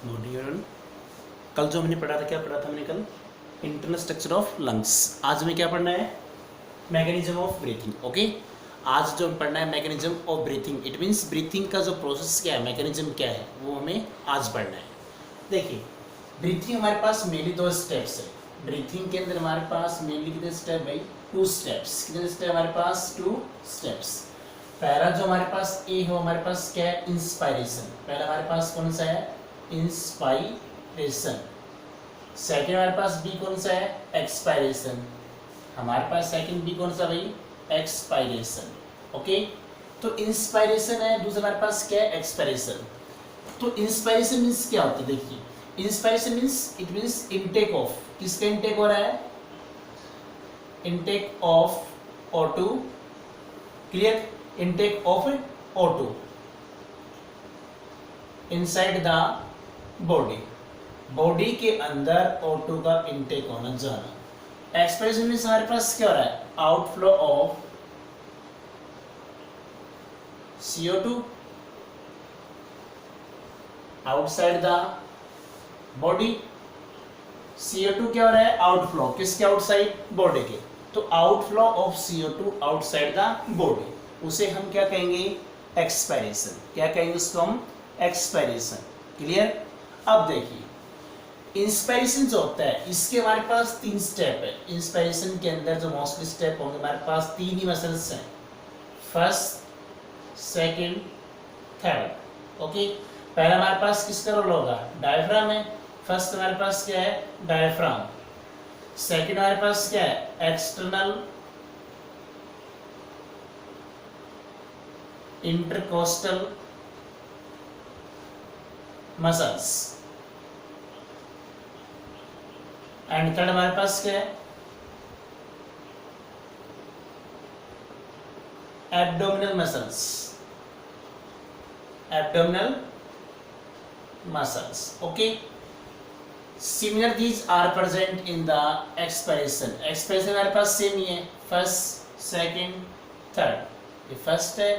Good evening. कल जो हमने पढ़ा था, क्या पढ़ा था हमने कल? Internal structure of lungs. आज हमें क्या पढ़ना है? Mechanism of breathing. ओके, आज जो पढ़ना है mechanism of breathing, it means breathing का जो प्रोसेस क्या है, मैकेनिज्म क्या है, वो हमें आज पढ़ना है। देखिए, ब्रीथिंग हमारे पास मेनली दो स्टेप्स है। ब्रीथिंग के अंदर हमारे पास मेनली कितने स्टेप भाई? 2 स्टेप्स। कितने स्टेप हमारे पास? 2 स्टेप्स। पहला जो हमारे पास ए है, हमारे पास क्या है? इंस्पायरेशन। पहला हमारे पास कौन सा है? इंस्पायरेशन। सेकेंड हमारे पास बी कौन सा है? एक्सपायरेशन। हमारे पास सेकेंड बी कौन सा भाई? एक्सपायरेशन। ओके, तो इंस्पायरेशन है, दूसरा हमारे पास क्या है? एक्सपायरेशन। तो इंस्पायरेशन मीन्स क्या होता है? देखिए, inspiration means it means intake of, किसका इनटेक हो रहा है? Intake of O2। Clear? Intake of O2 inside the body. Body के अंदर O2 का इनटेक होना जाना। एक्सपायरेशन मीन्स हमारे पास क्या हो रहा है? Outflow of CO2 outside the body. CO2 क्या हो रहा है? आउटफ्लो, किसके? आउटसाइड बॉडी के। तो outflow of CO2 outside the body, उसे हम क्या कहेंगे? एक्सपायरेशन। क्या कहेंगे उसको हम? एक्सपायरेशन। क्लियर? अब देखिए, इंस्पायरेशन जो होता है, इसके हमारे पास 3 स्टेप है। इंस्पायरेशन के अंदर जो मोस्टली स्टेप होंगे, हमारे पास 3 ही मसल्स हैं, फर्स्ट, सेकंड, थर्ड। ओके, पहला हमारे पास किसका रोल होगा? डायफ्राम है। फर्स्ट हमारे पास क्या है? डायफ्राम। सेकंड हमारे पास क्या है? External intercostal muscles. And third हमारे पास क्या है? Abdominal muscles. Abdominal muscles. Okay, similar these are present in the expiration. Expiration हमारे पास सेम ही है, फर्स्ट, सेकंड, थर्ड। ये फर्स्ट है,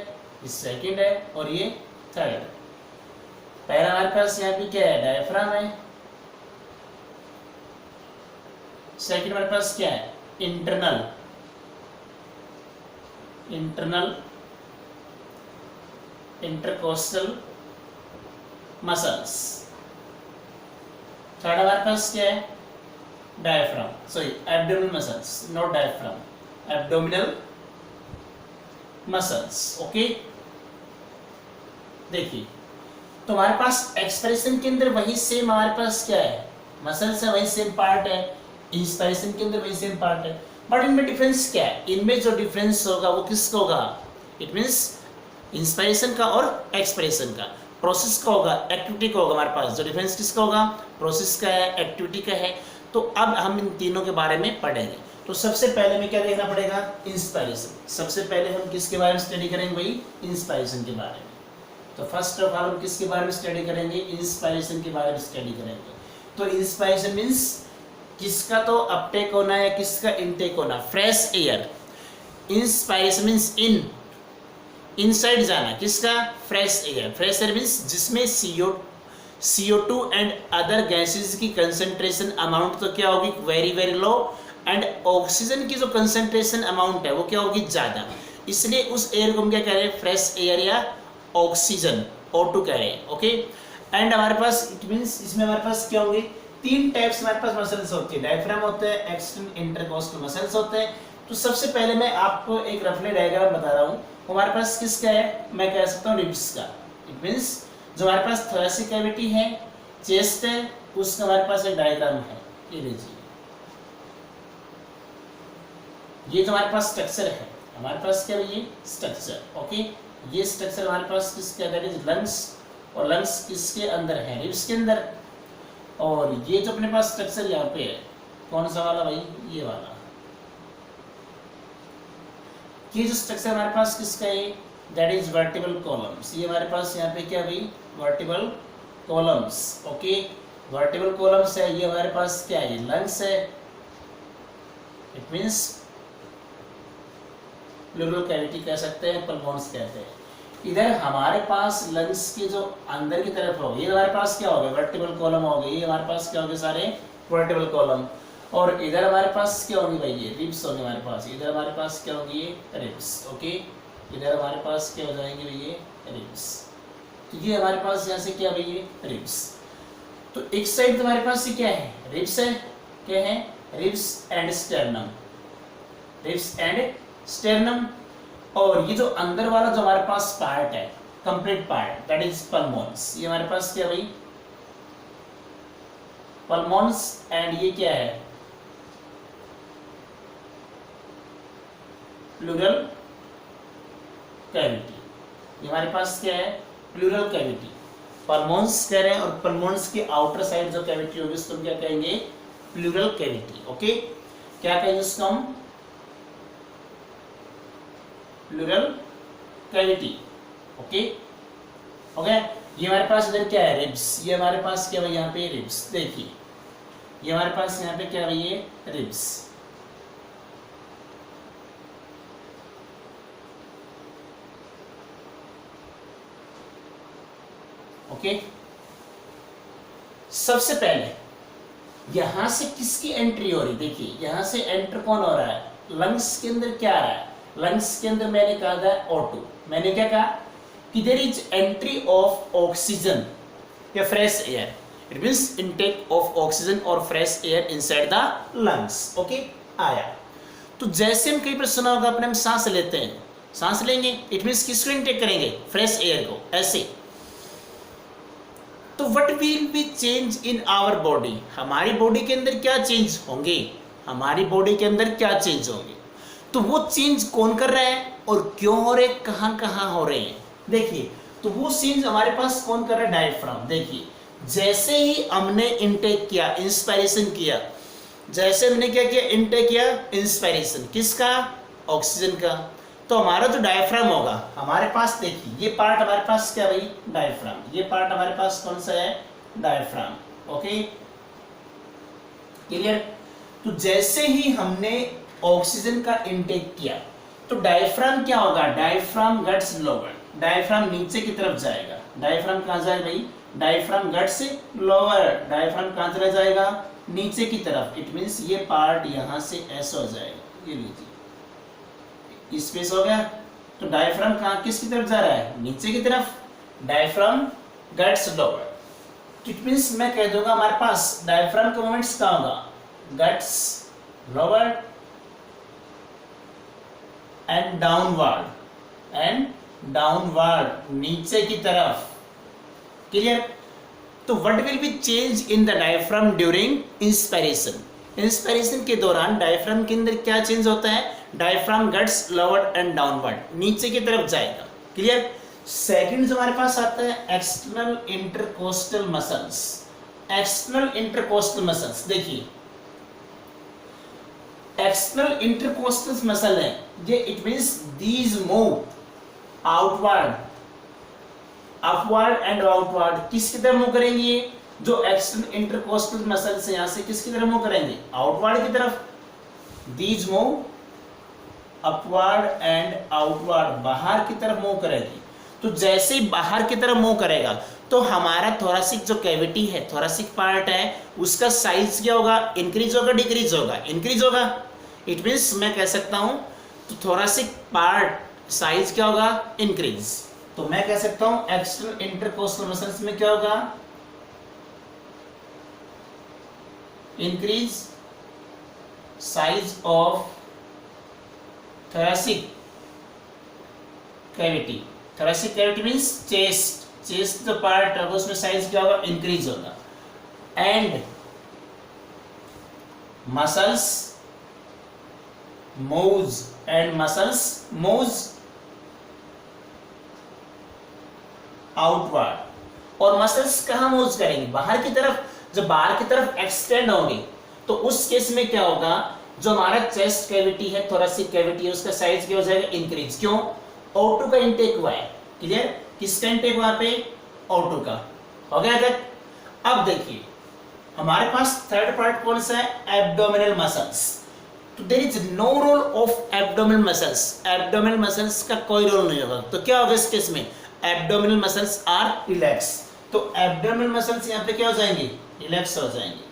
ये सेकंड है और ये थर्ड है। पहला हमारे पास यहाँ पे क्या है? डायफ्राम है। सेकंड हमारे पास क्या है? Internal intercostal muscles. थर्ड हमारे पास क्या है? Diaphragm, sorry abdominal muscles, not diaphragm, abdominal muscles. Okay, देखिए, तो हमारे पास एक्सपायरेशन के अंदर वही सेम हमारे पास क्या है? मसल्स है, वही सेम पार्ट है। इंस्पायरेशन के अंदर वही सेम पार्ट है, बट इनमें डिफरेंस क्या है? इनमें जो डिफरेंस होगा वो किसका होगा? इट मीन्स इंस्पायरेशन का और एक्सपायरेशन का प्रोसेस का होगा, एक्टिविटी का होगा। हमारे पास जो डिफरेंस किसका होगा? प्रोसेस का है, एक्टिविटी का है। तो अब हम इन तीनों के बारे में पढ़ेंगे। तो सबसे पहले हमें क्या देखना पड़ेगा? इंस्पायरेशन। सबसे पहले हम किसके बारे में स्टडी करेंगे भाई? इंस्पायरेशन के बारे में। तो फर्स्ट ऑफ ऑल हम किसके बारे में स्टडी करेंगे? इंस्पायरेशन के बारे में स्टडी करेंगे। तो इंस्पायरेशन मीन्स किसका तो अपटेक होना है, किसका इनटेक होना? Fresh air. Inspiration means inside जाना, किसका? Fresh air. Fresh air means जिसमें CO2 एंड अदर गैसेस की कंसंट्रेशन अमाउंट तो क्या होगी? Very very low, and oxygen की जो कंसंट्रेशन अमाउंट है वो क्या होगी? ज़्यादा। इसलिए उस एयर को हम क्या कह रहे हैं? फ्रेश एयर या ऑक्सीजन, O2 कह रहे हैं। ओके, एंड हमारे पास इट मीन्स इसमें हमारे पास क्या होंगे? 3 टाइप्स हमारे पास मसल्स होती है। डायफ्राम होता है, एक्सटर्नल इंटरकोस्टल मसल्स होते हैं। तो सबसे पहले मैं आपको एक रफली डायग्राम बता रहा हूँ। हमारे पास किसका है? मैं कह सकता हूँ रिब्स का। इट मीन्स जो हमारे पास थोरेसिक कैविटी है, चेस्ट है, उसका हमारे पास एक डायग्राम है। ये लीजिए, ये जो हमारे पास स्ट्रक्चर है, हमारे पास क्या है? ये स्ट्रक्चर। ओके, ये स्ट्रक्चर हमारे पास किसका? That is lungs. और लंग्स किसके अंदर है? रिब्स के अंदर। और ये जो अपने पास स्ट्रक्चर यहाँ पे है, कौन सा वाला भाई? ये वाला। ये जो स्ट्रक्चर हमारे पास किसका है? That is vertebral columns. ये हमारे पास यहाँ पे क्या भाई? Vertebral columns. Okay, vertebral columns है। ये हमारे पास क्या है? लंग्स है। इट मीन्स प्लूरल कैविटी कह सकते हैं, पल्मोन्स कहते हैं। इधर हमारे पास लंग्स के जो अंदर की तरफ होगी, ये हमारे पास क्या होगा, वर्टिकल कॉलम हो गई, ये हमारे पास क्या होंगे, सारे वर्टिकल कॉलम। और इधर हमारे पास क्या होंगे भाई, ये रिब्स होंगे हमारे पास, इधर हमारे पास क्या होंगे, ये रिब्स। ओके, इधर हमारे पास क्या हो जाएंगे भाई, ये रिब्स। तो ये हमारे पास यहाँ से क्या भाई, ये रिब्स। तो एक साइड हमारे पास ये क्या है, रिब्स है, क्या है, ribs and sternum, ribs and sternum. और ये जो अंदर वाला जो हमारे पास पार्ट है, कंप्लीट पार्ट, दैट इज पल्मोन्स। ये हमारे पास क्या भाई, पल्मोन्स। एंड ये क्या है, प्लूरल कैविटी। ये हमारे पास क्या है, प्लूरल कैविटी। पल्मोन्स कह रहे हैं, और पल्मोन्स की आउटर साइड जो कैविटी होगी उसको क्या कहेंगे, प्लूरल कैविटी। ओके, क्या कहेंगे उसको हम, प्लूरल कैविटी। Okay, okay. ये हमारे पास इधर क्या है, रिब्स। ये हमारे पास क्या है यहाँ पे, रिब्स। देखिए ये हमारे पास यहाँ पे क्या है, ये रिब्स। ओके, सबसे पहले यहां से किसकी एंट्री हो रही, देखिए यहां से एंटर कौन हो रहा है, लंग्स के अंदर क्या आ रहा है, लंग्स के अंदर मैंने कहा था O2। मैंने क्या कहा कि there is entry of oxygen या fresh air, it means intake of oxygen और fresh air inside the lungs. Okay, आया। तो जैसे हम कहीं पर सुना होगा अपने, हम सांस लेते हैं, सांस लेंगे, इट मींस किसको इनटेक करेंगे, फ्रेश एयर को, ऐसे। तो what will be change in our body, हमारी बॉडी के अंदर क्या चेंज होंगे, हमारी बॉडी के अंदर क्या चेंज होंगे। तो वो चेंज कौन कर रहा है और क्यों हो रहे, कहां कहां हो रहे हैं, देखिए। तो वो चेंज हमारे पास कौन कर रहा है, डायफ्राम। देखिए जैसे ही हमने इनटेक किया, इंस्पायरेशन किया, जैसे हमने क्या किया, इनटेक किया, इंस्पायरेशन किसका, ऑक्सीजन का, तो हमारा जो डायफ्राम होगा हमारे पास, देखिए ये पार्ट हमारे पास क्या भाई, डायफ्राम। ये पार्ट हमारे पास कौन सा है, डायफ्राम। Okay, clear. तो जैसे ही हमने ऑक्सीजन का इनटेक किया तो डायफ्राम क्या होगा, डायफ्राम गट्स लोअर, डायफ्राम नीचे की तरफ जाएगा। डायफ्राम कहां जाएगा भाई, डायफ्राम गट्स लोअर, डायफ्राम कहां चला जाएगा, नीचे की तरफ। इट मींस ये पार्ट यहां से ऐसा हो जाएगा, ये लीजिए स्पेस हो गया। तो डायफ्राम कहां, किसकी तरफ जा रहा है, नीचे की तरफ, diaphragm guts lower. It means मैं कह दूंगा हमारे पास डायफ्राम का मोमेंट्स कहां होगा, गट्स लोअर एंड डाउनवर्ड, नीचे की तरफ। क्लियर। तो what will be change in the diaphragm during inspiration, inspiration के दौरान डायफ्राम के अंदर क्या चेंज होता है, diaphragm guts lower and downward, नीचे की तरफ जाएगा। क्लियर। सेकंड जो हमारे पास आता है external intercostal muscles, external intercostal muscles. देखिए एक्सटर्नल इंटरकोस्टल मसल है ये, it means these move outward, upward and outward. किसकी तरफ मूव करेंगे, जो एक्सटर्नल इंटरकोस्टल मसल्स है यहां से किसकी तरफ मूव करेंगे, आउटवर्ड की तरफ। These move upward and outward, बाहर की तरफ मूव करेगी। तो जैसे ही बाहर की तरफ मूव करेगा तो हमारा थोरासिक जो कैविटी है, थोरासिक पार्ट है, उसका साइज क्या होगा, इंक्रीज होगा, डिक्रीज होगा, इंक्रीज होगा। इट मींस मैं कह सकता हूं तो थोरासिक पार्ट साइज क्या होगा, इंक्रीज। तो मैं कह सकता हूं एक्सटर्नल इंटरकोस्टल मसल्स में क्या होगा, increase size of thoracic cavity, thoracic cavity means chest, chest जो पार्ट होगा उसमें साइज क्या होगा, इंक्रीज होगा। And muscles moves, and muscles moves outward. और मसल्स कहां मूव्स करेंगे, बाहर की तरफ। जब बाहर की तरफ एक्सटेंड होंगे तो उस केस में क्या होगा, जो हमारा चेस्ट कैविटी है, थोरेसिक कैविटी है, उसका साइज क्या हो जाएगा, इंक्रीज। क्यों, O2 का इंटेक हुआ है। क्लियर। किसका इंटेक हुआ पे, O2 का। हो गया तक। अब देखिए हमारे पास थर्ड पार्ट कौन सा है, एब्डोमिनल मसल्स। तो there is no role of abdominal muscles, abdominal muscles का कोई रोल नहीं होगा। तो क्या होगा इस केस में, एब्डोमिनल मसल्स आर रिलैक्स, तो एब्डोमिनल मसल्स यहाँ पे क्या हो जाएंगे, रिलैक्स हो जाएंगे,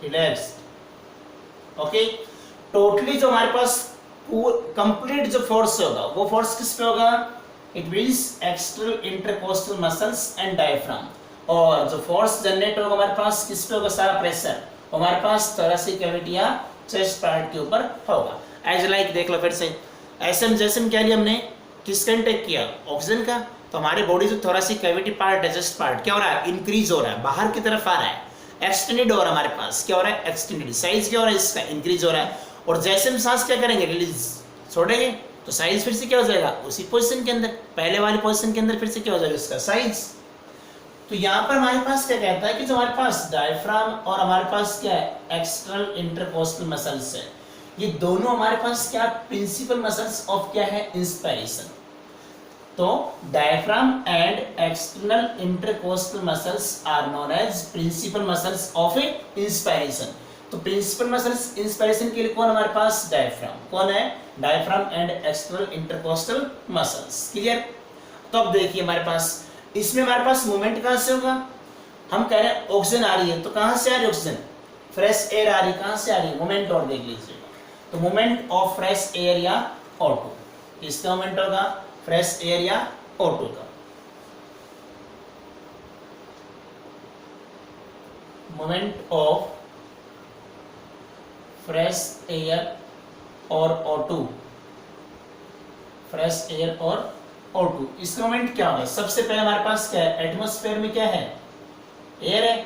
रिलैक्स। ओके, टोटली जो हमारे पास कंप्लीट जो फोर्स होगा वो फोर्स किस पे होगा, it means external intercostal muscles and diaphragm, और जो फोर्स जनरेट होगा हमारे पास किस पे होगा, सारा प्रेशर हमारे पास थोरेसिक कैविटी या चेस्ट पार्ट के ऊपर होगा। एज लाइक देख लो फिर से, ऐसे हम जैसे हम कह लिया हमने किसका इंटेक किया, ऑक्सीजन का, तो हमारे बॉडी जो थोरेसिक कैविटी पार्ट है, चेस्ट पार्ट क्या हो रहा है, इंक्रीज हो रहा है, बाहर की तरफ आ रहा है, एक्सटेंडेड हो रहा है, हमारे पास क्या हो रहा है, एक्सटेंडेड, साइज क्या हो रहा है इसका, इंक्रीज हो रहा है। और जैसे हम सांस क्या करेंगे, रिलीज छोड़ेंगे, तो साइज फिर से क्या हो जाएगा, उसी पोजीशन के अंदर, पहले वाली पोजीशन के अंदर फिर से क्या हो जाएगा इसका साइज। तो यहाँ पर हमारे पास क्या कहता है कि जो हमारे पास डायफ्राम और हमारे पास क्या है, एक्सटर्नल इंटरकोस्टल मसल्स है, ये दोनों हमारे पास क्या प्रिंसिपल मसल्स ऑफ क्या है, इंस्पिरेशन। तो diaphragm and external intercostal muscles are known as principal muscles of inspiration. तो प्रिंसिपल मसल्स इंस्पिरेशन के लिए कौन हमारे पास, डायफ्राम, कौन है, diaphragm and external intercostal muscles. Clear. तो अब देखिए हमारे पास इसमें हमारे पास मूवमेंट कहां से होगा, हम कह रहे हैं ऑक्सीजन आ रही है, तो कहां से आ रही है ऑक्सीजन, फ्रेश एयर आ रही है, कहां से आ रही है, मूवमेंट और देख लीजिएगा, तो मूवमेंट ऑफ फ्रेश एयर या O2, किसका मूवमेंट होगा, फ्रेश एयर या O2 का, मूवमेंट ऑफ फ्रेश एयर और O2, फ्रेश एयर और O2, इसका मोमेंट क्या होगा, सबसे पहले हमारे पास क्या है, एटमॉस्फेयर में क्या है, एयर है,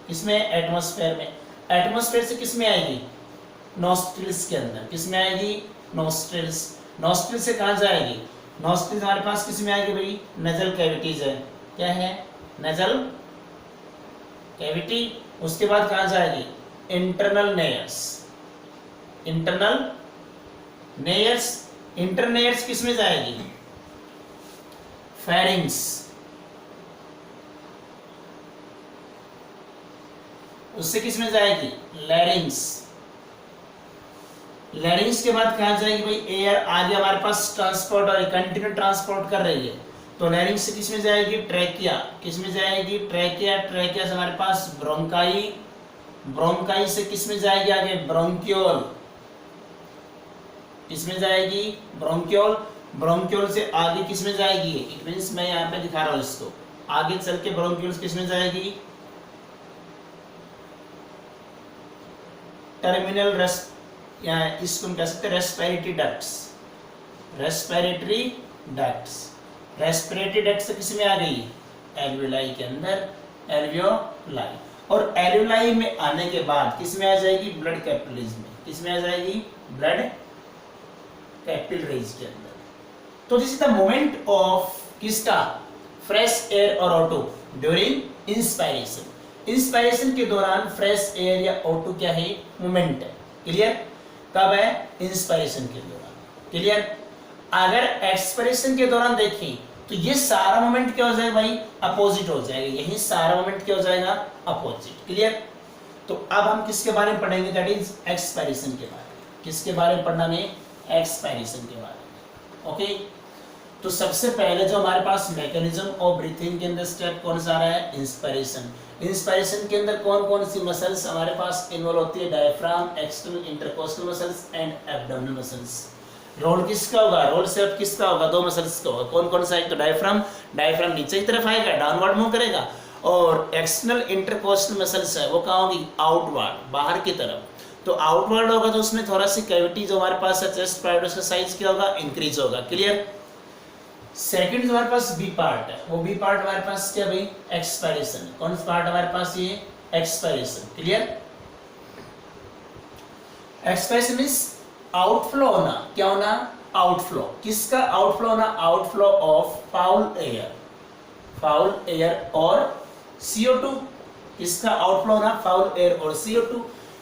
इसमें एटमॉस्फेयर में, एटमॉस्फेयर से किस में आएगी, नॉस्ट्रिल्स के अंदर, किस में आएगी, नॉस्ट्रिल्स, नॉस्ट्रिल से कहां जाएगी, नॉस्ट्रिल्स हमारे पास किस में आएगी भाई, नजल कैविटीज है, क्या है, नजल कैविटी, उसके बाद कहां जाएगी, इंटरनल नेयर्स, इंटरनल नेयर्स, इंटरनेयर्स किस में जाएगी, फेरिंग्स, उससे किस में जाएगी, लैरिंग्स, लैरिंग्स के बाद कहां जाएगी भाई, एयर आगे हमारे पास ट्रांसपोर्ट और कंटिन्यू ट्रांसपोर्ट कर रही है, तो लैरिंग्स से किस में जाएगी, ट्रैकिया, किस में जाएगी, ट्रैकिया, ट्रैकिया से हमारे पास ब्रोंकाई, ब्रोंकाई से किस में जाएगी आगे, ब्रोंकियोल, किस में जाएगी, ब्रोंकियोल, ब्रोंकियोल से आगे किस में जाएगी, इट मींस मैं यहाँ पे दिखा रहा हूँ इसको, आगे चल के ब्रोंकियोल किस में जाएगी, टर्मिनल रेस, या इसको हम कह सकते हैं respiratory ducts, respiratory ducts, respiratory duct से किस में आ गई, एल्वियोलाई के अंदर, एल्वियोलाई, और एल्वियोलाई में आने के बाद किस में आ जाएगी, ब्लड कैपिलरीज में, किस में आ जाएगी, ब्लड कैपिलरीज के अंदर। तो this is the moment of किसका, फ्रेश एयर और O2 ड्यूरिंग इंस्पायरेशन, इंस्पायरेशन के दौरान फ्रेश एयर या O2 क्या है, मोमेंट है। क्लियर, कब है, इंस्पायरेशन के दौरान। क्लियर, अगर एक्सपायरेशन के दौरान देखें तो ये सारा मोमेंट क्या हो जाएगा भाई, अपोजिट हो जाएगा, यही सारा मोमेंट क्या हो जाएगा, अपोजिट। क्लियर, तो अब हम किसके बारे में पढ़ेंगे, दैट इज एक्सपायरेशन के बारे में, किसके बारे में पढ़ना में, एक्सपायरेशन के बारे में। ओके, तो सबसे पहले जो हमारे पास मैकेनिज्म ऑफ ब्रीथिंग के अंदर स्टेप कौन सा आ रहा है, इंस्पायरेशन। इंस्पायरेशन के अंदर कौन कौन सी मसल्स हमारे पास इन्वॉल्व होती है, diaphragm, external intercostal muscles and abdominal muscles. Role किसका होगा, रोल सिर्फ किसका होगा, दो मसल्स का होगा, कौन कौन सा, एक तो डायफ्राम, डायफ्राम नीचे की तरफ आएगा, डाउनवर्ड मूव करेगा, और एक्सटर्नल इंटरकोस्टल मसल्स है वो कहाँ होगी, आउटवर्ड, बाहर की तरफ। तो आउटवर्ड होगा तो उसमें थोरेसिक कैविटी जो हमारे पास है, चेस्ट पार्ट, उसका साइज क्या होगा, इंक्रीज होगा। क्लियर, सेकंड जो हमारे पास बी पार्ट है, वो बी पार्ट हमारे पास क्या भाई, एक्सपायरेशन, कौन सा पार्ट हमारे पास, ये expiration. Clear, expiration means outflow होना, क्या होना, आउटफ्लो, किसका आउटफ्लो होना, outflow of foul air, foul air और CO2, किसका आउटफ्लो होना, फाउल एयर और CO2।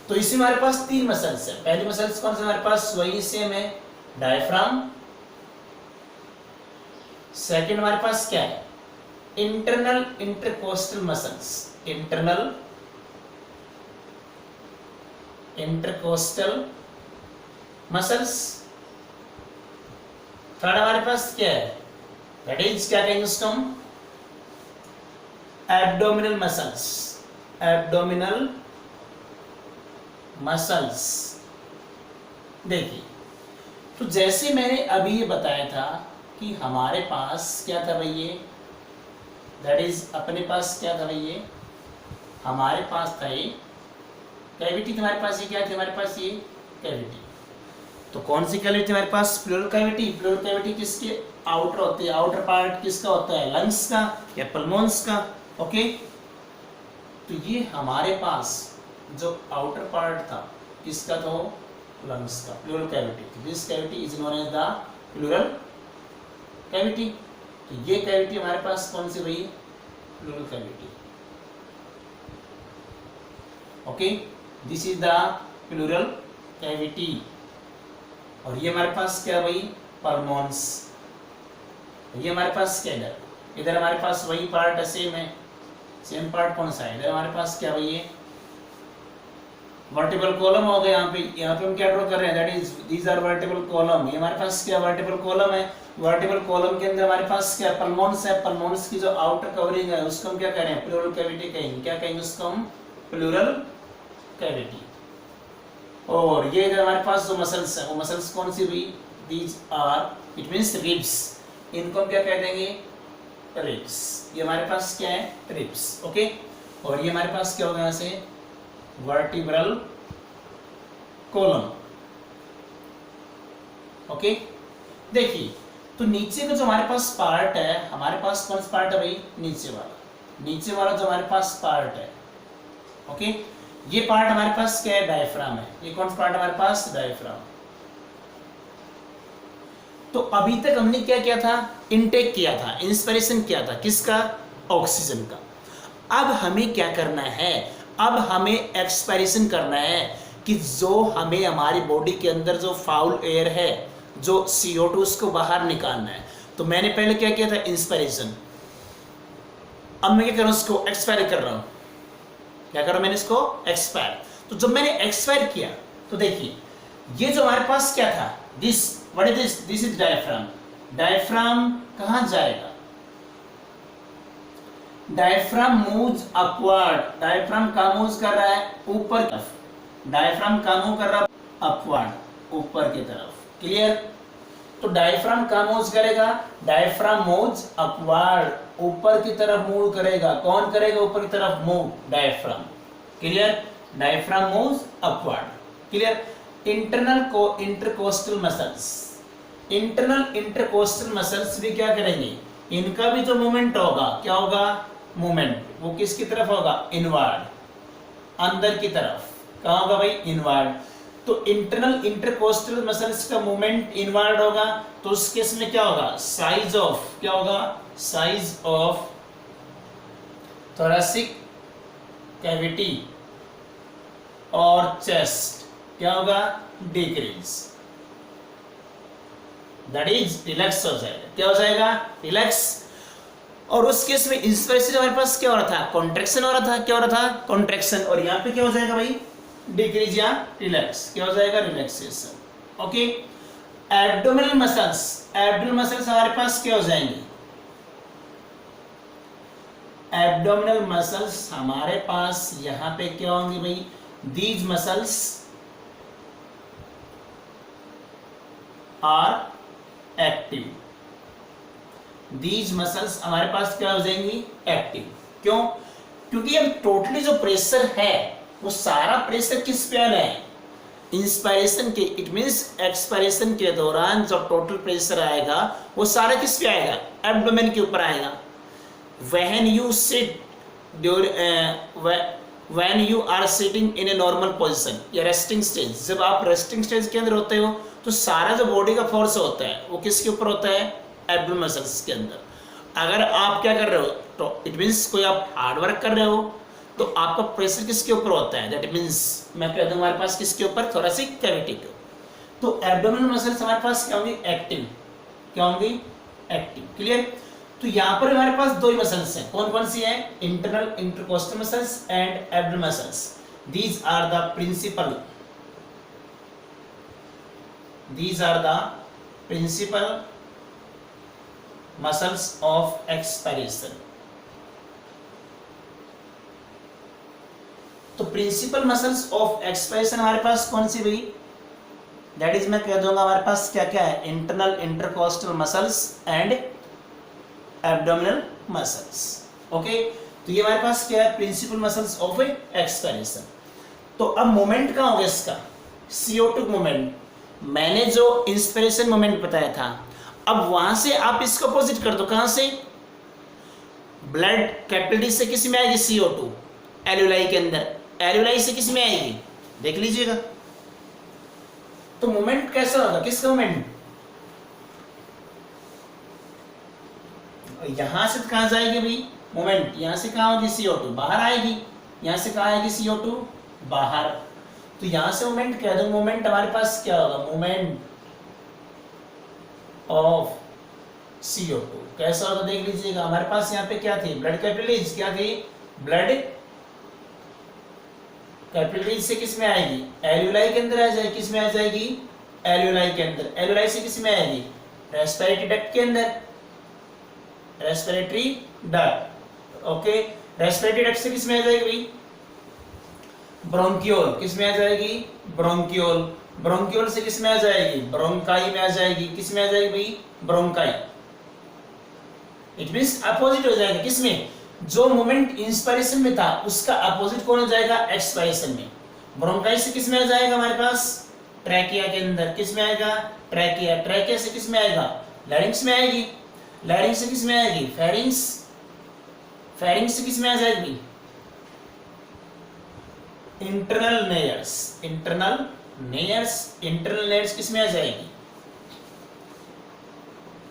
तो इसी हमारे पास तीन मसल्स है, पहली मसल्स कौन सा हमारे पास, वही सेम है, डायफ्राम, सेकंड हमारे पास क्या है, internal intercostal muscles, internal intercostal muscles. Third हमारे पास क्या है, दैट इज क्या कहेंगे उसको हम, एब्डोमिनल मसल्स। Abdominal muscles. देखिए, तो जैसे मैंने अभी ये बताया था कि हमारे पास क्या था भाई, ये दैट इज अपने पास क्या था भाई, ये हमारे पास था ये कैविटी। हमारे पास ये क्या थी, हमारे पास ये कैविटी। तो कौन सी कैविटी हमारे पास, प्लूरल कैविटी। प्लूरल कैविटी किसके आउटर होती है, आउटर पार्ट किसका होता है, लंग्स का या पल्मोन्स का। ओके, तो ये हमारे पास जो आउटर पार्ट था किसका था, लंग्स का, pleural cavity. This cavity is known as the pleural cavity. तो ये कैविटी हमारे पास कौन सी भाई, pleural cavity. Okay, this is the pleural cavity. और ये हमारे पास क्या भाई, पल्मोन्स। ये हमारे पास क्या, इधर इधर हमारे पास वही पार्ट है, सेम है। सेम पार्ट कौन सा है, इधर हमारे पास क्या भाई, ये वर्टिबल कॉलम हो गया। यहाँ पे हम क्या ड्रॉ कर रहे हैं, that is these are vertebral column. ये हमारे पास क्या, वर्टिबल कॉलम है। वर्टिबल कॉलम के अंदर हमारे पास क्या, पल्मोन्स है। पल्मोन्स की जो आउटर कवरिंग है उसको हम क्या कह रहे हैं, प्लूरल कैविटी कहेंगे। क्या कहेंगे उसको हम, प्लूरल कैविटी। और ये इधर हमारे पास जो मसल्स है, वो मसल्स कौन सी हुई, these are, it means ribs. इनको हम क्या कह देंगे, रिब्स। ये हमारे पास क्या है, रिब्स। ओके, और ये हमारे पास क्या होगा, यहाँ से वर्टिब्रल कॉलम। ओके, देखिए, तो नीचे का जो हमारे पास पार्ट है, हमारे पास कौन सा पार्ट है भाई, नीचे वाला। नीचे वाला जो हमारे पास पार्ट है, ओके, ये पार्ट हमारे पास क्या है, डायफ्राम है। ये कौन सा पार्ट हमारे पास, डायफ्राम। तो अभी तक हमने क्या किया था, इनटेक किया था, इंस्पिरेशन किया था, किसका, ऑक्सीजन का। अब हमें क्या करना है, अब हमें एक्सपायरेशन करना है कि जो हमें हमारी बॉडी के अंदर जो फाउल एयर है, जो CO2 उसको बाहर निकालना है। तो मैंने पहले क्या किया था, इंस्पिरेशन। अब मैं क्या कर रहा हूं, उसको एक्सपायर कर रहा हूं। क्या कर रहा हूं मैंने, इसको एक्सपायर। तो जब मैंने एक्सपायर किया तो देखिए, ये जो हमारे पास क्या था, this, what is this, this is diaphragm. Diaphragm कहां जाएगा, डायफ्राम मूव्स अपवर्ड। डायफ्राम कहां मूव कर रहा है, ऊपर की तरफ। डायफ्राम कहां मूव कर रहा है, अपवर्ड, ऊपर की तरफ। क्लियर। तो डायफ्राम कहां मूव करेगा, डायफ्राम मूव्स अपवर्ड, ऊपर की तरफ मूव करेगा। कौन करेगा, ऊपर की तरफ move, diaphragm. Clear, diaphragm moves upward. Clear. Internal को intercostal muscles, internal intercostal muscles भी क्या करेंगे, इनका भी जो मूवमेंट होगा, क्या होगा, मूवमेंट, वो किसकी तरफ होगा, इनवर्ड, अंदर की तरफ। कहां होगा भाई, इनवर्ड। तो इंटरनल इंटरकोस्टल मसल्स का मूवमेंट इनवर्ड होगा। तो उस केस में क्या होगा, साइज ऑफ, क्या होगा, साइज ऑफ थोरैसिक कैविटी और चेस्ट क्या होगा, डिक्रीज। दैट इज रिलैक्स हो जाएगा। क्या हो जाएगा, रिलैक्स। और उस केस में इंस्पिरेशन हमारे पास क्या हो रहा था, कॉन्ट्रैक्शन हो रहा था। क्या हो रहा था, कॉन्ट्रैक्शन। और यहाँ पे क्या हो जाएगा भाई, डिक्रीज या रिलैक्स। क्या हो जाएगा, relaxation. Okay, abdominal muscles, abdominal muscles हमारे पास क्या हो जाएंगे, एब्डोमिनल मसल्स हमारे पास यहाँ पे क्या होंगे भाई, these muscles are active. These muscles हमारे पास क्या हो जाएंगी, एक्टिव। क्यों, क्योंकि अब टोटली जो प्रेशर है वो सारा प्रेशर किस पे आना है, इंस्पायरेशन के, इट मींस एक्सपायरेशन के दौरान जो टोटल प्रेशर आएगा वो सारा किस पे आएगा, एब्डोमेन के ऊपर आएगा। When you sit when you are sitting in a normal position या रेस्टिंग स्टेज, जब आप रेस्टिंग स्टेज के अंदर होते हो तो सारा जो बॉडी का फोर्स होता है वो किसके ऊपर होता है, एब्डोमिनल मसल्स के अंदर। अगर आप क्या कर रहे हो, तो इट मींस कोई आप हार्ड वर्क कर रहे हो तो आपका प्रेशर किसके ऊपर होता है, दैट मींस मैं कह दूं हमारे पास किसके ऊपर, थोरैसिक कैविटी के। तो एब्डोमिनल मसल्स हमारे पास क्या होंगी, एक्टिव। क्या होंगी, एक्टिव। क्लियर। तो यहाँ पर हमारे पास दो ही मसल्स हैं, कौन कौन सी है, internal intercostal muscles and abdominal muscles. These are the principal These are the principal muscles of expiration. तो प्रिंसिपल मसल्स ऑफ एक्सप्रेशन हमारे पास कौन सी भाई? दैट इज मैं कह दूंगा हमारे पास क्या क्या है, internal intercostal muscles and abdominal muscles. Okay, तो ये हमारे पास क्या है, प्रिंसिपल मसल्स ऑफ एक्सप्रेशन. तो अब मोमेंट कहाँ होगा इसका, CO2 मोमेंट. मैंने जो इंस्पिरेशन मोमेंट बताया था, अब वहां से आप इसको अपोजिट कर दो. कहां से? ब्लड कैपिलरी से किस में आएगी CO2? एल्यूलाई के अंदर. एल्यूलाई से किस में आएगी? देख लीजिएगा. तो मोमेंट कैसा होगा, किसका मोमेंट? यहां से कहां जाएगी भाई मोमेंट? यहां से कहां होगी CO2? बाहर आएगी. यहां से कहां आएगी CO2? बाहर. तो यहां से मोमेंट कह दो. मोमेंट हमारे पास क्या होगा, मोमेंट ऑफ CO2 कैसा होगा देख लीजिएगा. हमारे पास यहाँ पे क्या थी, ब्लड कैपिलरीज. क्या थी? ब्लड कैपिलरीज से किस में आएगी? एल्यूलाई के अंदर आ जाएगी. किस में आ जाएगी? एल्यूलाई के अंदर. एल्यूलाई से किस में आएगी? रेस्पिरेटरी डक्ट के अंदर. Respiratory duct. Okay, respiratory duct से किस में आ जाएगी भाई? ब्रोंकियोल. किस में आ जाएगी? ब्रोंकियोल. ब्रोंकियोल से किस में आ जाएगी? ब्रोंकाई में आ जाएगी. किस में आ जाएगी भाई? ब्रोंकाई. इट मींस अपोजिट हो जाएगा. किस में? जो मोमेंट इंस्पिरेशन में था उसका अपोजिट कौन हो जाएगा, एक्सपायरेशन में. ब्रोंकाई से किस में आ जाएगा हमारे पास? ट्रैकिया के अंदर. किस में आएगा? ट्रैकिया. ट्रैकिया से किस में आएगा? लैरिंक्स में आएगी. लैरिंक्स से किस में आएगी? फेरिंक्स. फेरिंक्स से किस में आ जाएगी? इंटरनल नेयर्स. इंटरनल नेयर्स. इंटरनल नेयर्स किस में आ जाएगी?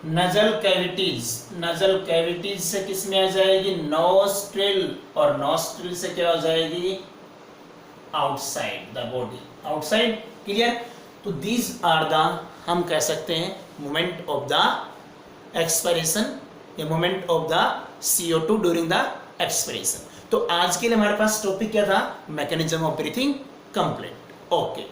Nasal cavities. नजल कैविटीज से किस में आ जाएगी? नोस्ट्रिल. और नोस्ट्रिल से क्या हो जाएगी? Outside the body. Outside. Clear? तो दीज आर द, हम कह सकते हैं, मोमेंट ऑफ द एक्सपिरेशन या moment of the CO2 during the expiration. तो आज के लिए हमारे पास टॉपिक क्या था, mechanism of breathing complete. Okay.